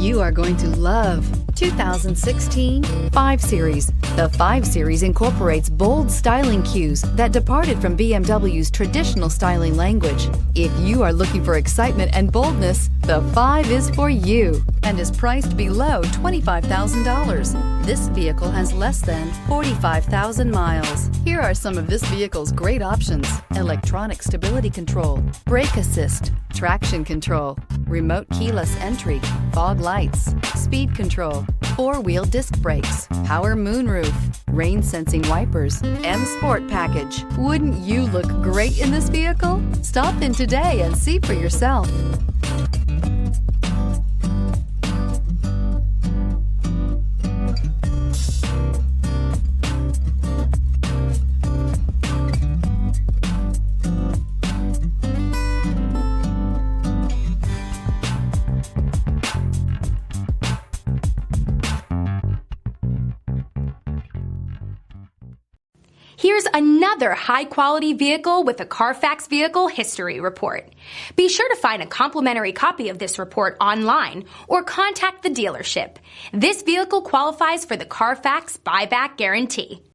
You are going to love 2016 5 Series. The 5 Series incorporates bold styling cues that departed from BMW's traditional styling language. If you are looking for excitement and boldness, the 5 is for you and is priced below $25,000. This vehicle has less than 45,000 miles. Here are some of this vehicle's great options: electronic stability control, brake assist, traction control, remote keyless entry, fog lights, speed control, 4-wheel disc brakes, power moonroof, rain sensing wipers, M Sport package. Wouldn't you look great in this vehicle? Stop in today and see for yourself. Here's another high-quality vehicle with a Carfax Vehicle History Report. Be sure to find a complimentary copy of this report online or contact the dealership. This vehicle qualifies for the Carfax Buyback Guarantee.